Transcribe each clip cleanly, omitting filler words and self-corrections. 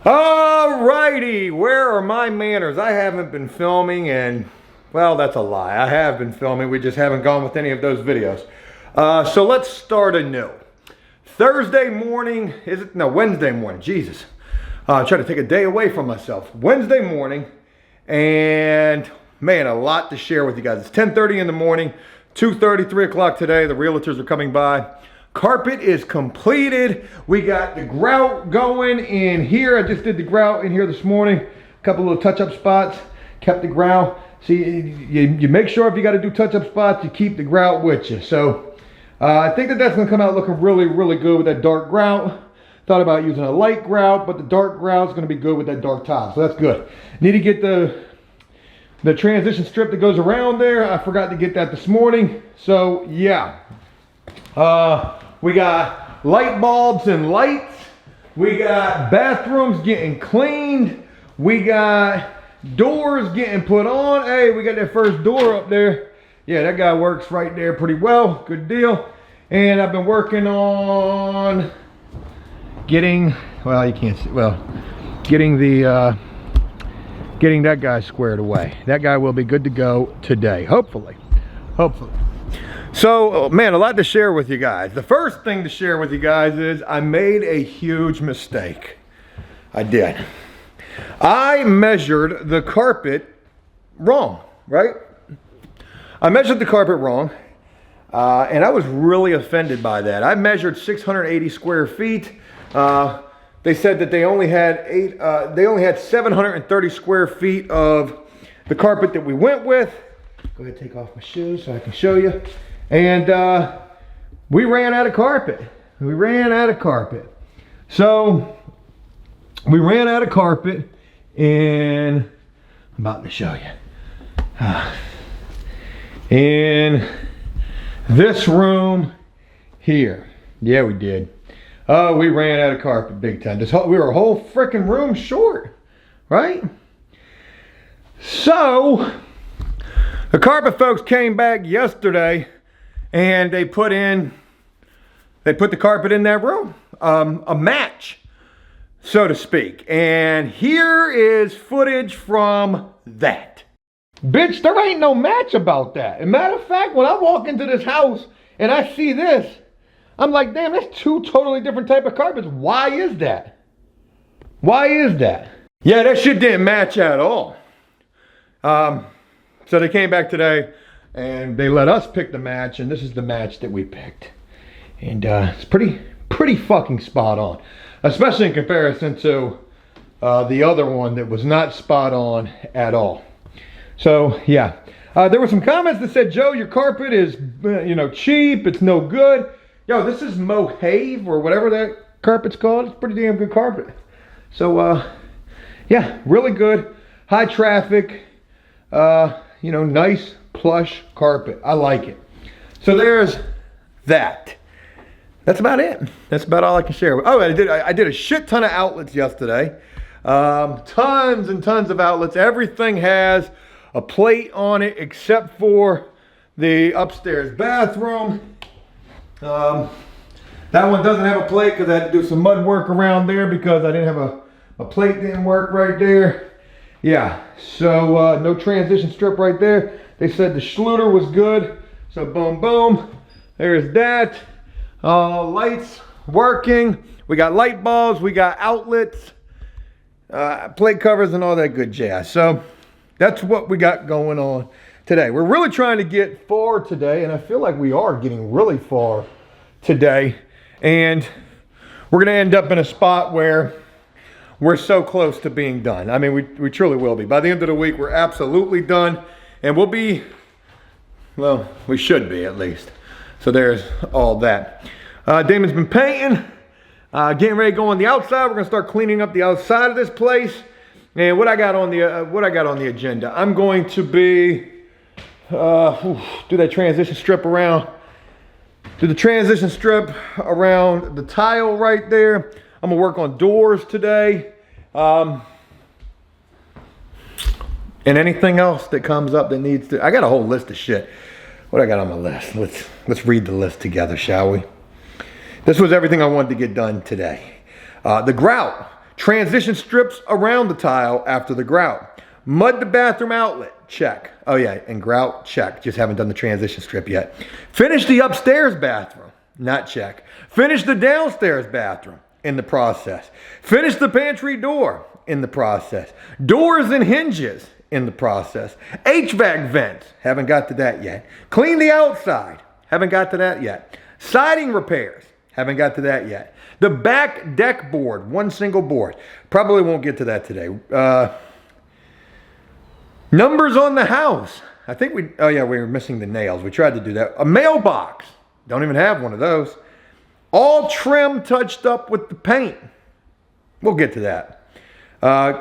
Alrighty, where are my manners? I haven't been filming and, well, that's a lie. I have been filming, we just haven't gone with any of those videos. So let's start anew. Thursday morning, no, Wednesday morning, Jesus. Try to take a day away from myself. Wednesday morning, and man, a lot to share with you guys. It's 10:30 in the morning, 2:30, 3 o'clock today. The realtors are coming by. Carpet is completed. We got the grout going in here. I just did the grout in here this morning. A couple little touch-up spots. Kept the grout. See, you make sure if you got to do touch-up spots, you keep the grout with you. So I think that's going to come out looking really, really good with that dark grout. Thought about using a light grout, but the dark grout is going to be good with that dark tile. So that's good. Need to get the transition strip that goes around there. I forgot to get that this morning. So yeah. We got light bulbs and lights. We got bathrooms getting cleaned. We got doors getting put on. Hey, we got that first door up there. Yeah, that guy works right there pretty well. Good deal. And I've been working on getting, well, you can't see, well, getting that guy squared away. That guy will be good to go today, hopefully. Hopefully. So, man, a lot to share with you guys. The first thing to share with you guys is I made a huge mistake. I did. I measured the carpet wrong, right? I measured the carpet wrong, and I was really offended by that. I measured 680 square feet. They said that they only had 730 square feet of the carpet that we went with. Go ahead and take off my shoes so I can show you. And we ran out of carpet. We ran out of carpet. So we ran out of carpet, and I'm about to show you. In this room here. Yeah, we did. Oh, we ran out of carpet big time. We were a whole freaking room short, right? So the carpet folks came back yesterday, and they put the carpet in that room, a match, so to speak. And here is footage from that. Bitch, there ain't no match about that. As a matter of fact, when I walk into this house and I see this, I'm like, damn, that's two totally different type of carpets. Why is that? Why is that? Yeah, that shit didn't match at all. So they came back today, and they let us pick the match, and this is the match that we picked. And it's pretty fucking spot on, especially in comparison to the other one that was not spot on at all. So yeah, there were some comments that said, Joe, your carpet is cheap, it's no good. Yo, this is Mohave or whatever that carpet's called. It's pretty damn good carpet. So yeah, really good, high traffic, nice plush carpet. I like it. So there's that. That's about it. That's about all I can share. Oh, I did a shit ton of outlets yesterday. Tons and tons of outlets. Everything has a plate on it except for the upstairs bathroom. That one doesn't have a plate because I had to do some mud work around there because I didn't have a plate didn't work right there. Yeah, so no transition strip right there. They said the Schluter was good. So boom, boom. There's that. Lights working. We got light bulbs. We got outlets, plate covers, and all that good jazz. So that's what we got going on today. We're really trying to get far today, and I feel like we are getting really far today. And we're going to end up in a spot where we're so close to being done. I mean, we truly will be. By the end of the week, we're absolutely done. And we'll be, well, we should be at least. So there's all that. Damon's been painting, getting ready to go on the outside. We're gonna start cleaning up the outside of this place. And what I got on the agenda, I'm going to be do that transition strip around. Do the transition strip around the tile right there. I'm gonna work on doors today. And anything else that comes up that needs to, I got a whole list of shit. What I got on my list? Let's read the list together, shall we? This was everything I wanted to get done today. The grout. Transition strips around the tile after the grout. Mud the bathroom outlet, check. Oh yeah, and grout, check. Just haven't done the transition strip yet. Finish the upstairs bathroom, not check. Finish the downstairs bathroom, in the process. Finish the pantry door, in the process. Doors and hinges, in the process. HVAC vents, haven't got to that yet. Clean the outside, haven't got to that yet. Siding repairs, haven't got to that yet. The back deck board, one single board. Probably won't get to that today. Numbers on the house. I think we were missing the nails. We tried to do that. A mailbox. Don't even have one of those. All trim touched up with the paint. We'll get to that.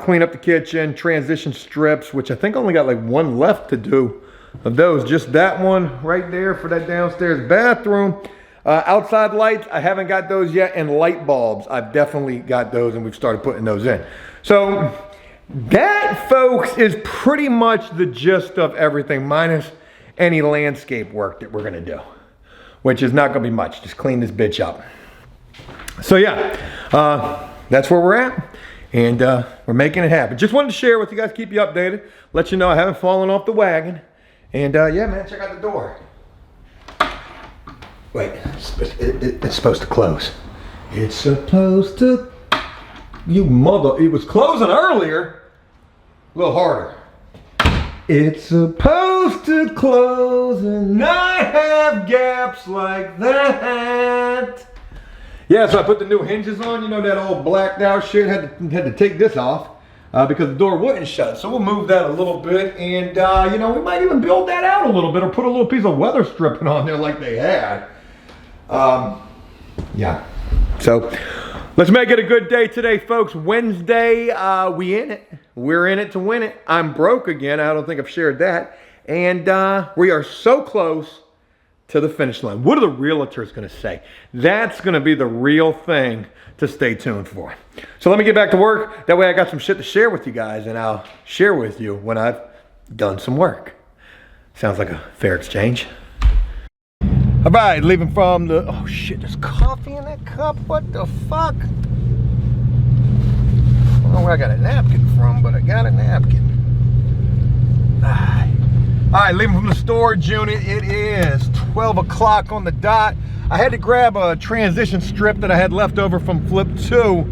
Clean up the kitchen, transition strips, which I think only got like one left to do of those. Just that one right there for that downstairs bathroom. Outside lights, I haven't got those yet, and light bulbs, I've definitely got those, and we've started putting those in. So that, folks, is pretty much the gist of everything, minus any landscape work that we're gonna do, which is not gonna be much. Just clean this bitch up. So yeah, that's where we're at, and we're making it happen. Just wanted to share with you guys, keep you updated, let you know I haven't fallen off the wagon, and yeah, man, check out the door. Wait, it's supposed to close. It's supposed to, you mother, it was closing earlier. A little harder. It's supposed to close and not have gaps like that. Yeah, so I put the new hinges on. You know that old blacked out shit, had to take this off because the door wouldn't shut. So we'll move that a little bit, and you know, we might even build that out a little bit or put a little piece of weather stripping on there like they had. Yeah, so let's make it a good day today, folks. Wednesday, we're in it to win it. I'm broke again. I don't think I've shared that. And we are so close to the finish line. What are the realtors going to say? That's going to be the real thing to stay tuned for. So let me get back to work. That way I got some shit to share with you guys, and I'll share with you when I've done some work. Sounds like a fair exchange. All right, leaving from the, oh shit, there's coffee in that cup? What the fuck? I don't know where I got a napkin from, but I got a napkin. All right, leaving from the storage unit. It is 12 o'clock on the dot. I had to grab a transition strip that I had left over from Flip 2,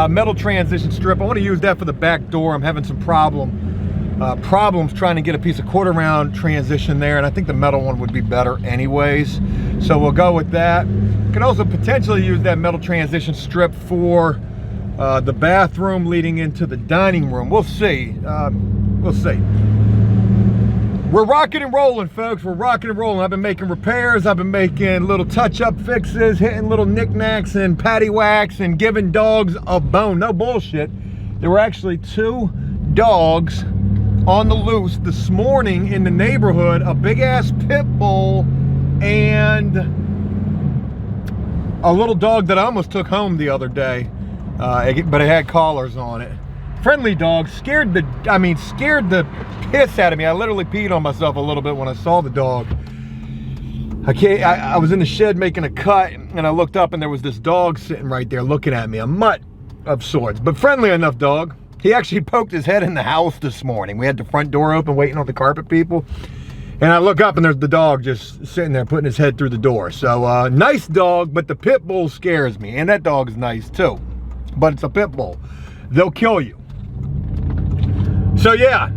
metal transition strip. I want to use that for the back door. I'm having some problems trying to get a piece of quarter round transition there, and I think the metal one would be better anyways. So we'll go with that. Can also potentially use that metal transition strip for the bathroom leading into the dining room. We'll see. We'll see. We're rocking and rolling, folks. We're rocking and rolling. I've been making repairs. I've been making little touch-up fixes, hitting little knickknacks and patty whacks, and giving dogs a bone. No bullshit. There were actually 2 dogs on the loose this morning in the neighborhood. A big-ass pit bull and a little dog that I almost took home the other day, but it had collars on it. Friendly dog, scared the piss out of me. I literally peed on myself a little bit when I saw the dog. I was in the shed making a cut, and I looked up and there was this dog sitting right there looking at me, a mutt of sorts, but friendly enough dog. He actually poked his head in the house this morning. We had the front door open waiting on the carpet people, and I look up and there's the dog just sitting there putting his head through the door. So nice dog, but the pit bull scares me, and that dog is nice too, but it's a pit bull. They'll kill you. So yeah,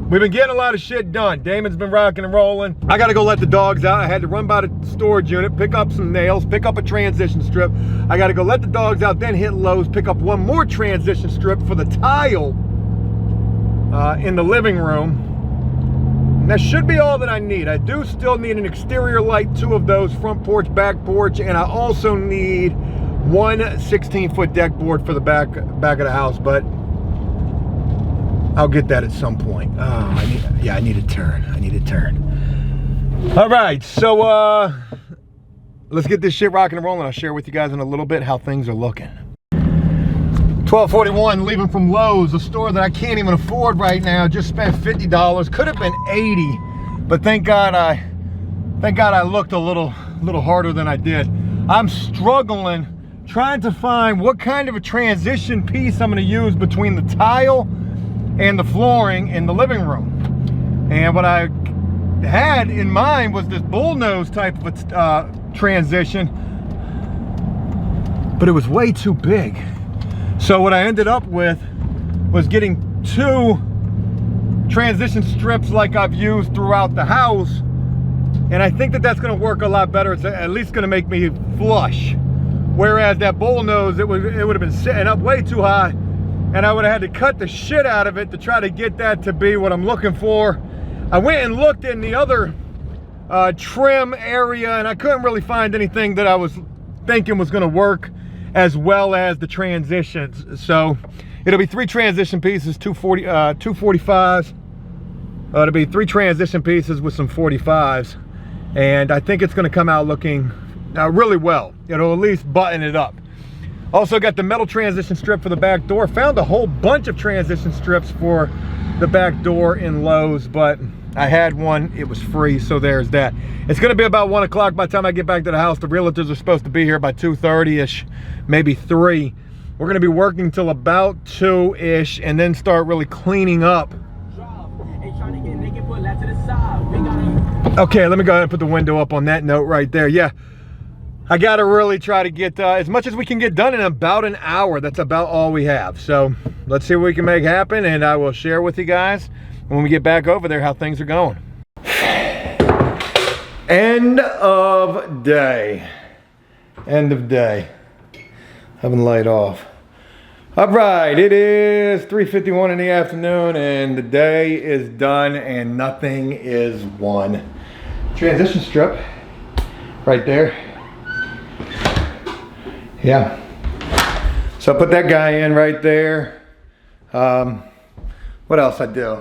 we've been getting a lot of shit done. Damon's been rocking and rolling. I gotta go let the dogs out. I had to run by the storage unit, pick up some nails, pick up a transition strip. I gotta go let the dogs out, then hit Lowe's, pick up one more transition strip for the tile in the living room. And that should be all that I need. I do still need an exterior light, 2 of those, front porch, back porch, and I also need one 16-foot deck board for the back of the house, but I'll get that at some point. Oh, I need a turn. I need a turn. All right, so let's get this shit rocking and rolling. I'll share with you guys in a little bit how things are looking. 12:41, leaving from Lowe's, a store that I can't even afford right now. Just spent $50. Could have been $80, but thank God I looked a little harder than I did. I'm struggling trying to find what kind of a transition piece I'm going to use between the tile and the flooring in the living room. And what I had in mind was this bullnose type of a transition, but it was way too big. So what I ended up with was getting 2 transition strips like I've used throughout the house, and I think that that's going to work a lot better. It's at least going to make me flush, whereas that bullnose, it would have been sitting up way too high, and I would have had to cut the shit out of it to try to get that to be what I'm looking for. I went and looked in the other trim area, and I couldn't really find anything that I was thinking was going to work as well as the transitions. So it'll be 3 transition pieces, 245s. It'll be 3 transition pieces with some 45s, and I think it's going to come out looking really well. It'll at least button it up. Also got the metal transition strip for the back door. Found a whole bunch of transition strips for the back door in Lowe's, but I had one, it was free, so there's that. It's gonna be about 1 o'clock by the time I get back to the house. The realtors are supposed to be here by 2:30-ish, maybe 3. We're gonna be working till about 2-ish and then start really cleaning up. Okay, let me go ahead and put the window up on that note right there. Yeah, I gotta really try to get as much as we can get done in about an hour. That's about all we have. So let's see what we can make happen, and I will share with you guys when we get back over there how things are going. End of day. End of day. Having the light off. All right, it is 3:51 in the afternoon, and the day is done and nothing is won. Transition strip right there. Yeah. So I put that guy in right there. What else I do?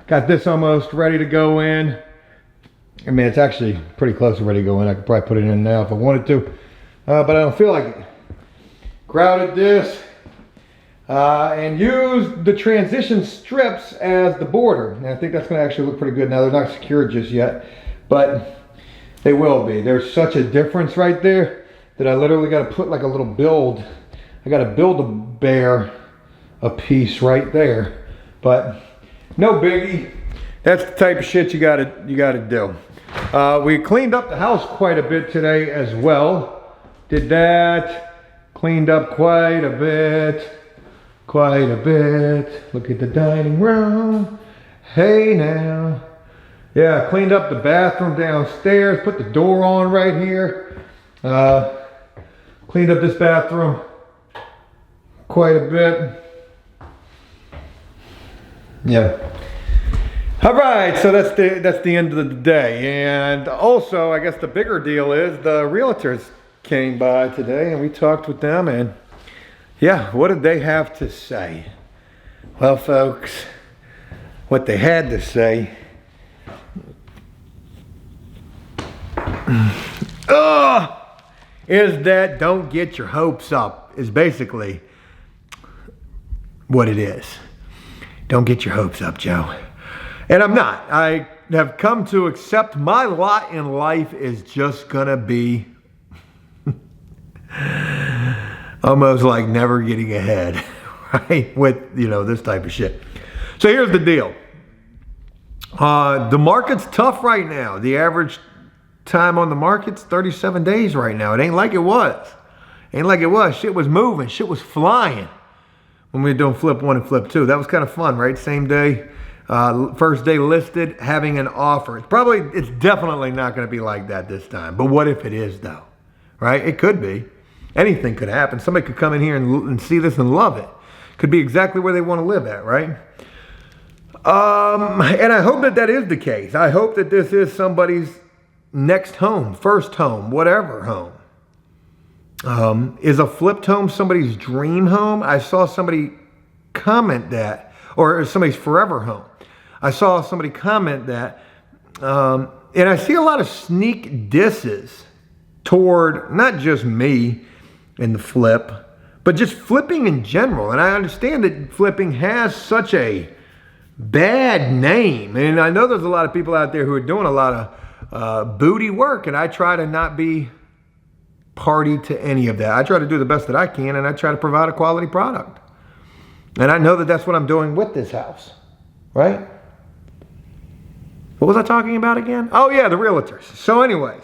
Got this almost ready to go in. I mean, it's actually pretty close to ready to go in. I could probably put it in now if I wanted to, but I don't feel like it. Grouted this and used the transition strips as the border. And I think that's going to actually look pretty good. Now, they're not secured just yet, but they will be. There's such a difference right there that I literally got to put like a little build. I got to build a piece right there, but no biggie. That's the type of shit you gotta do. We cleaned up the house quite a bit today as well. Did that, cleaned up quite a bit. Look at the dining room. Hey now. Yeah, cleaned up the bathroom downstairs, put the door on right here. Cleaned up this bathroom quite a bit. Yeah. All right, so that's the end of the day. And also, I guess the bigger deal is the realtors came by today and we talked with them, and yeah, what did they have to say? Well, folks, what they had to say is that don't get your hopes up, is basically what it is. Don't get your hopes up, Joe. And I'm not. I have come to accept my lot in life is just gonna be almost like never getting ahead, right? With, you know, this type of shit. So here's the deal. The market's tough right now. The average time on the market's 37 days right now. It ain't like it was. Shit was moving. Shit was flying when we were doing flip 1 and flip 2. That was kind of fun, right? Same day. First day listed, having an offer. It's definitely not going to be like that this time. But what if it is, though? Right? It could be. Anything could happen. Somebody could come in here and see this and love it. Could be exactly where they want to live at, right? And I hope that is the case. I hope that this is somebody's next home, first home, whatever home. Is a flipped home somebody's dream home? I saw somebody comment that, or somebody's forever home. I saw somebody comment that, and I see a lot of sneak disses toward not just me and the flip, but just flipping in general. And I understand that flipping has such a bad name. And I know there's a lot of people out there who are doing a lot of booty work, and I try to not be party to any of that. I try to do the best that I can, and I try to provide a quality product. And I know that that's what I'm doing with this house, right? What was I talking about again? Oh yeah, the realtors. So anyways,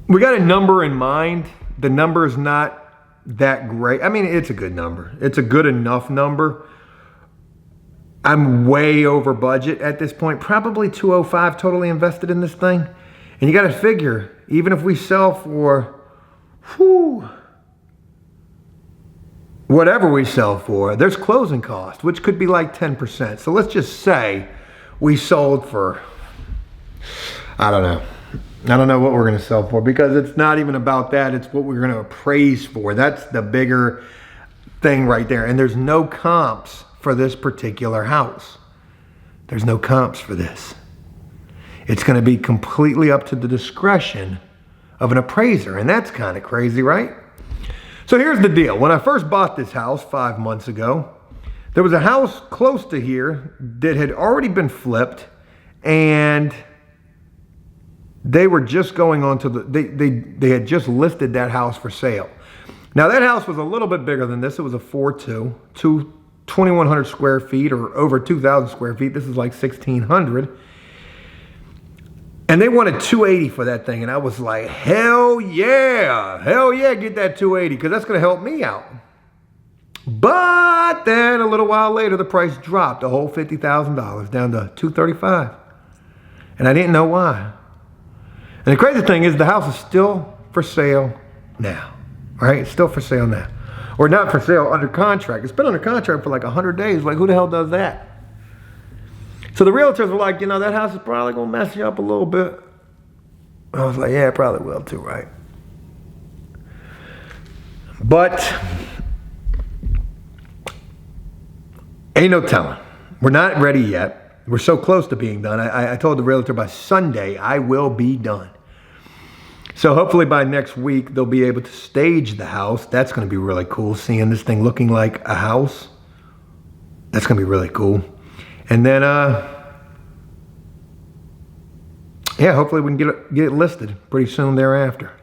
we got a number in mind. The number is not that great. I mean, it's a good number. It's a good enough number. I'm way over budget at this point, probably 205 totally invested in this thing. And you got to figure, even if we sell for, whatever we sell for, there's closing cost, which could be like 10%. So let's just say we sold for, I don't know. I don't know what we're going to sell for, because it's not even about that. It's what we're going to appraise for. That's the bigger thing right there. And there's no comps for this particular house. There's no comps for this. It's going to be completely up to the discretion of an appraiser. And that's kind of crazy, right? So here's the deal. When I first bought this house 5 months ago, there was a house close to here that had already been flipped, and they were just going on to they had just listed that house for sale. Now that house was a little bit bigger than this. It was a 4.2, 2,100 square feet, or over 2,000 square feet. This is like 1,600. And they wanted 280 for that thing. And I was like, hell yeah, get that 280, because that's going to help me out. But then a little while later, the price dropped a whole $50,000 down to 235. And I didn't know why. And the crazy thing is, the house is still for sale now, right? It's still for sale now. Or not for sale, under contract. It's been under contract for like 100 days. Like, who the hell does that? So the realtors were like, you know, that house is probably going to mess you up a little bit. I was like, yeah, it probably will too, right? But ain't no telling. We're not ready yet. We're so close to being done. I told the realtor by Sunday, I will be done. So hopefully by next week, they'll be able to stage the house. That's going to be really cool, seeing this thing looking like a house. That's going to be really cool. And then, yeah, hopefully we can get it listed pretty soon thereafter.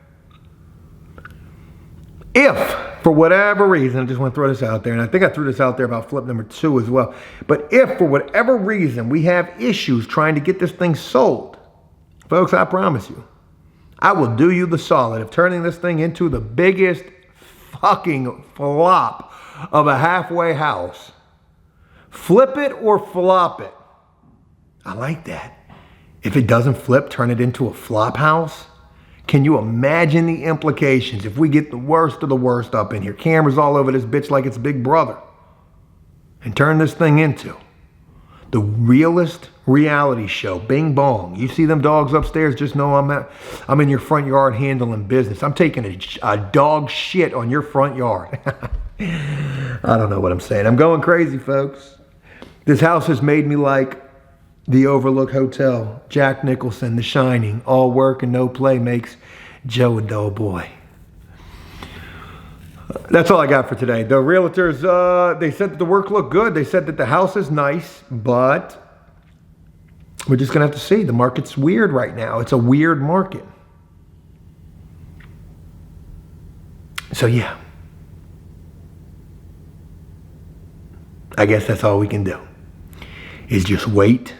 If, for whatever reason, I just want to throw this out there, and I think I threw this out there about flip number 2 as well. But if, for whatever reason, we have issues trying to get this thing sold, folks, I promise you, I will do you the solid of turning this thing into the biggest fucking flop of a halfway house. Flip it or flop it. I like that. If it doesn't flip, turn it into a flop house. Can you imagine the implications if we get the worst of the worst up in here? Cameras all over this bitch like it's Big Brother. And turn this thing into the realest reality show. Bing bong. You see them dogs upstairs, just know I'm in your front yard handling business. I'm taking a dog shit on your front yard. I don't know what I'm saying. I'm going crazy, folks. This house has made me like the Overlook Hotel, Jack Nicholson, The Shining. All work and no play makes Joe a dull boy. That's all I got for today. The realtors, they said that the work looked good. They said that the house is nice, but we're just going to have to see. The market's weird right now. It's a weird market. So, yeah. I guess that's all we can do, is just wait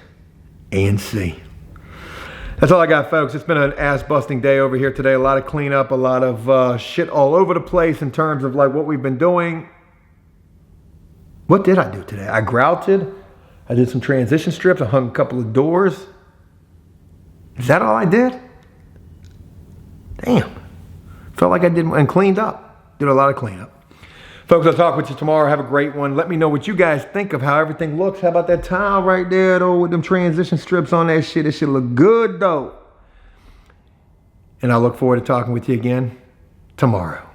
and see. That's all I got, folks. It's been an ass-busting day over here today. A lot of cleanup, a lot of shit all over the place in terms of like what we've been doing. What did I do today? I grouted. I did some transition strips. I hung a couple of doors. Is that all I did? Damn. Felt like I did, and cleaned up. Did a lot of cleanup. Folks, I'll talk with you tomorrow. Have a great one. Let me know what you guys think of how everything looks. How about that tile right there, though, with them transition strips on that shit? It should look good, though. And I look forward to talking with you again tomorrow.